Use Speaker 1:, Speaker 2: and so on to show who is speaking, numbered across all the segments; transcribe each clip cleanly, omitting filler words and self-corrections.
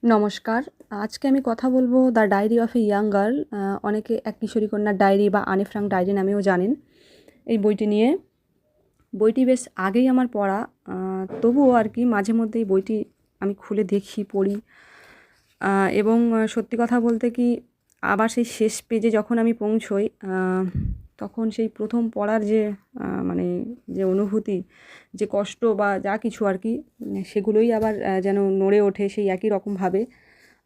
Speaker 1: নমস্কার। আজকে আমি কথা বলবো the diary of a young girl, অনেকে এক কিশোরী কন্যার ডায়েরি বা আনে ফ্রাঙ্ক ডায়েরি নামেও জানেন এই বইটি নিয়ে। বইটি বেশ আগেই আমার পড়া, তবুও আর কি মাঝে মধ্যে এই বইটি আমি খুলে দেখি, পড়ি। এবং সত্যি কথা বলতে কি, আবার সেই শেষ পেজে যখন আমি পৌঁছই, তখন সেই প্রথম পড়ার যে মানে যে অনুভূতি, যে কষ্ট বা যা কিছু আর কি, সেগুলোই আবার যেন নড়ে ওঠে সেই একই রকমভাবে।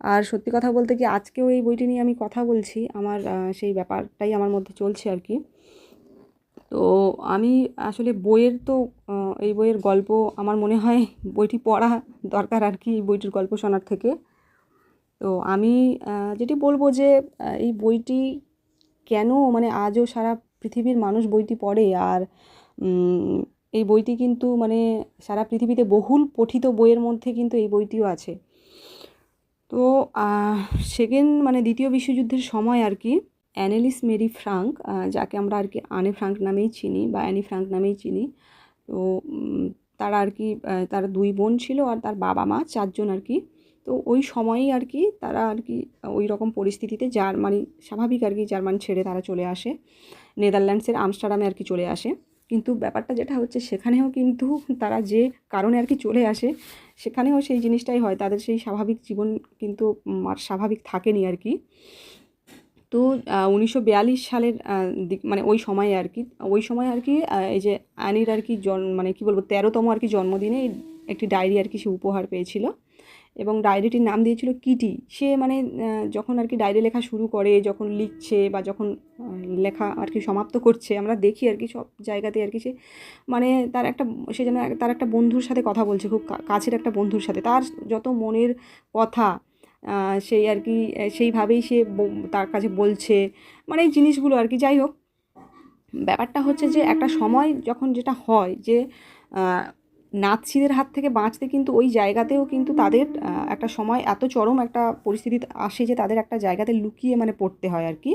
Speaker 1: আর সত্যি কথা বলতে কি, আজকেও এই বইটি নিয়ে আমি কথা বলছি, আমার সেই ব্যাপারটাই আমার মধ্যে চলছে আর কি। তো আমি আসলে বইয়ের তো এই বইয়ের গল্প আমার মনে হয় বইটি পড়া দরকার আর কি, এই বইটির গল্প শোনার থেকে। তো আমি যেটি বলবো যে এই বইটি কেন মানে আজও সারা পৃথিবীর মানুষ বইটি পড়ে। আর এই বইটি কিন্তু মানে সারা পৃথিবীতে বহুল পঠিত বইয়ের মধ্যে কিন্তু এই বইটিও আছে। তো দ্বিতীয় বিশ্বযুদ্ধের সময় আর কি অ্যানেলিস মেরি ফ্রাঙ্ক, যাকে আমরা আর কি আনে ফ্রাঙ্ক নামেই চিনি বা অ্যানি ফ্রাঙ্ক নামেই চিনি। তো তারা আর কি তার 2 বোন ছিল আর তার বাবা মা 4 জন আর কি। তো ওই সময়েই আর কি তারা আর কি ওই রকম পরিস্থিতিতে জার্মানি, স্বাভাবিক আর কি জার্মানি ছেড়ে তারা চলে আসে, নেদারল্যান্ডসের আমস্টারডামে আর কি চলে আসে। কিন্তু ব্যাপারটা যেটা হচ্ছে, সেখানেও কিন্তু তারা যে কারণে আর কি চলে আসে, সেখানেও সেই জিনিসটাই হয়, তাদের সেই স্বাভাবিক জীবন কিন্তু আর স্বাভাবিক থাকেনি আর কি। তো 1942 সালের মানে ওই সময়ে আর কি, এই যে অ্যানির আর কি মানে কী বলবো 13তম আর কি জন্মদিনে একটি ডায়েরি আর কি সে উপহার পেয়েছিল, এবং ডায়েরিটির নাম দিয়েছিল কিটি। সে মানে যখন আর কি ডায়েরি লেখা শুরু করে, যখন লিখছে বা যখন লেখা আর কি সমাপ্ত করছে, আমরা দেখি আর কি সব জায়গাতে আর কি সে মানে সে যেন তার একটা বন্ধুর সাথে কথা বলছে, খুব কাছের একটা বন্ধুর সাথে, তার যত মনের কথা সেই আর কি সেইভাবেই সে তার কাছে বলছে, মানে এই জিনিসগুলো আর কি। যাই হোক, ব্যাপারটা হচ্ছে যে একটা সময় যখন যেটা হয় যে নাৎসিদের হাত থেকে বাঁচতে কিন্তু ওই জায়গাতেও কিন্তু তাদের একটা সময় এত চরম একটা পরিস্থিতি আসে যে তাদের একটা জায়গাতে লুকিয়ে মানে পড়তে হয় আর কি।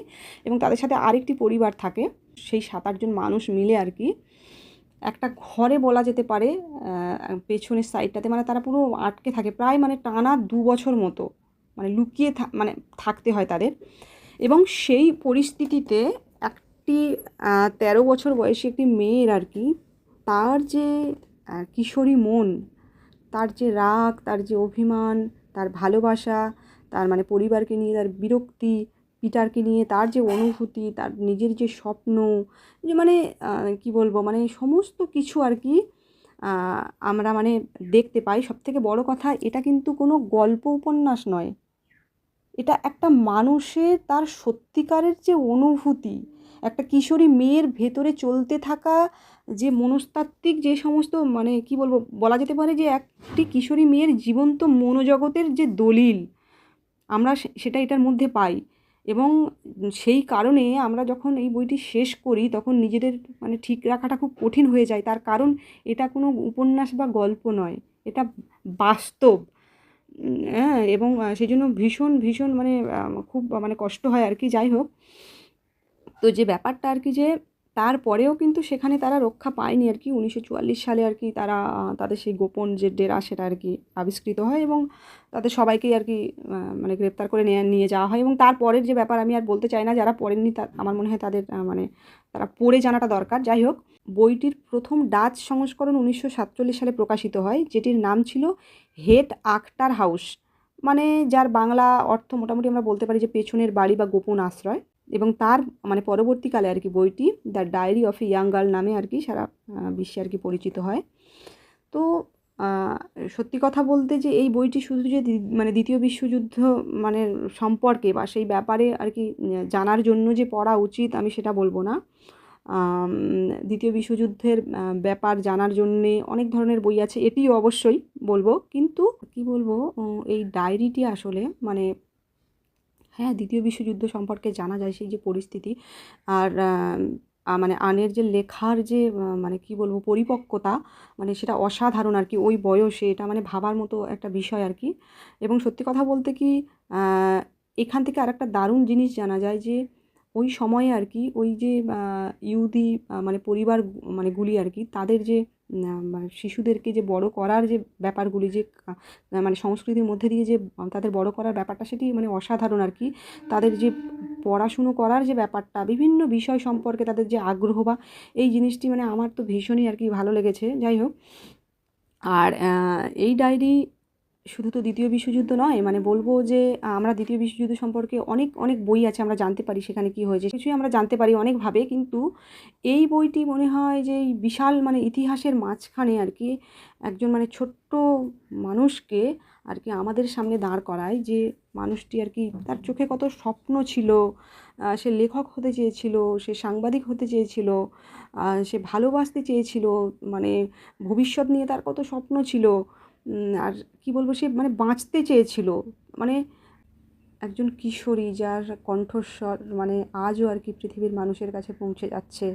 Speaker 1: এবং তাদের সাথে আরেকটি পরিবার থাকে, সেই 7-8 জন মানুষ মিলে আর কি একটা ঘরে বলা যেতে পারে পেছনের সাইডটাতে, মানে তারা পুরো আটকে থাকে প্রায় মানে টানা 2 বছর মতো, মানে লুকিয়ে মানে থাকতে হয় তাদের। এবং সেই পরিস্থিতিতে একটি 13 বছর বয়সী একটি মেয়ের আর কি, তার যে কিশোরী মন, তার যে রাগ, তার যে অভিমান, তার ভালোবাসা, তার মানে পরিবারকে নিয়ে তার বিরক্তি, পিটারকে নিয়ে তার যে অনুভূতি, তার নিজের যে স্বপ্ন, যে মানে কী বলবো, মানে সমস্ত কিছু আর কি আমরা মানে দেখতে পাই। সবথেকে বড় কথা, এটা কিন্তু কোনো গল্প উপন্যাস নয়, এটা একটা মানুষের তার সত্যিকারের যে অনুভূতি, একটা কিশোরী মেয়ের ভেতরে চলতে থাকা যে মনস্তাত্ত্বিক যে সমস্ত মানে কি বলবো, বলা যেতে পারে যে একটি কিশোরী মেয়ের জীবন্ত মনোজগতের যে দলিল, আমরা সেটা এটার মধ্যে পাই। এবং সেই কারণে আমরা যখন এই বইটি শেষ করি, তখন নিজেদের মানে ঠিক রাখাটা খুব কঠিন হয়ে যায়। তার কারণ এটা কোনো উপন্যাস বা গল্প নয়, এটা বাস্তব। হ্যাঁ, এবং সেই জন্য ভীষণ ভীষণ মানে খুব মানে কষ্ট হয় আর কি। যাই হোক, তো যে ব্যাপারটা আর কি, যে তারপরেও কিন্তু সেখানে তারা রক্ষা পায়নি আর কি। 1944 সালে আর কি তারা তাদের সেই গোপন যে ডেরা, সেটা আর কি আবিষ্কৃত হয়, এবং তাদের সবাইকেই আর কি মানে গ্রেপ্তার করে নিয়ে যাওয়া হয়। এবং তারপরের যে ব্যাপার আমি আর বলতে চাই না, যারা পড়েননি আমার মনে হয় তাদের মানে তারা পড়ে জানাটা দরকার। যাই হোক, বইটির প্রথম ডাচ সংস্করণ 1947 সালে প্রকাশিত হয়, যেটির নাম ছিল হেট আখটার হাউস, মানে যার বাংলা অর্থ মোটামুটি আমরা বলতে পারি যে পেছনের বাড়ি বা গোপন আশ্রয়। এবং তার মানে পরবর্তীকালে আর কি বইটি the diary of a young girl নামে আর কি সারা বিশ্বে আর কি পরিচিত হয়। তো সত্যি কথা বলতে, যে এই বইটি শুধু যে মানে দ্বিতীয় বিশ্বযুদ্ধ মানে সম্পর্কে বা সেই ব্যাপারে আর কি জানার জন্য যে পড়া উচিত, আমি সেটা বলবো না। দ্বিতীয় বিশ্বযুদ্ধের ব্যাপার জানার জন্যে অনেক ধরনের বই আছে, এটিও অবশ্যই বলবো। কিন্তু কি বলবো, এই ডায়েরিটি আসলে মানে হ্যাঁ, দ্বিতীয় বিশ্বযুদ্ধ সম্পর্কে জানা যায় সেই যে পরিস্থিতি। আর মানে আনের যে লেখার যে মানে কি বলবো পরিপক্কতা, মানে সেটা অসাধারণ আর কি ওই বয়সে। এটা মানে ভাবার মতো একটা বিষয় আর কি। এবং সত্যি কথা বলতে কি, এখান থেকে আরেকটা দারুণ জিনিস জানা যায় যে ওই সময়ে আর কি ওই যে ইহুদি মানে পরিবার মানে গুলি আর কি তাদের যে মানে শিশুদেরকে যে বড় করার যে ব্যাপারগুলি যে মানে সংস্কৃতির মধ্যে দিয়ে যে তাদের বড় করার ব্যাপারটা সেটি মানে অসাধারণ আর কি। তাদের যে পড়াশুনো করার যে ব্যাপারটা, বিভিন্ন বিষয় সম্পর্কে তাদের যে আগ্রহ বা এই জিনিসটি মানে আমার তো ভীষণই আর কি ভালো লেগেছে। যাই হোক, আর এই ডায়েরি শুধু তো দ্বিতীয় বিশ্বযুদ্ধ নয়, মানে বলবো যে আমরা দ্বিতীয় বিশ্বযুদ্ধ সম্পর্কে অনেক অনেক বই আছে, আমরা জানতে পারি সেখানে কী হয়েছে, কিছুই আমরা জানতে পারি অনেকভাবে, কিন্তু এই বইটি মনে হয় যে এই বিশাল মানে ইতিহাসের মাঝখানে আর কি একজন মানে ছোট্ট মানুষকে আর কি আমাদের সামনে দাঁড় করায়, যে মানুষটি আর কি তার চোখে কত স্বপ্ন ছিল, সে লেখক হতে চেয়েছিল, সে সাংবাদিক হতে চেয়েছিল, সে ভালোবাসতে চেয়েছিল, মানে ভবিষ্যৎ নিয়ে তার কত স্বপ্ন ছিল, আর কি বলবো, সে মানে বাঁচতে চেয়েছিল, মানে একজন কিশোরী যার কণ্ঠস্বর মানে আজও আর কি পৃথিবীর মানুষের কাছে পৌঁছে যাচ্ছে।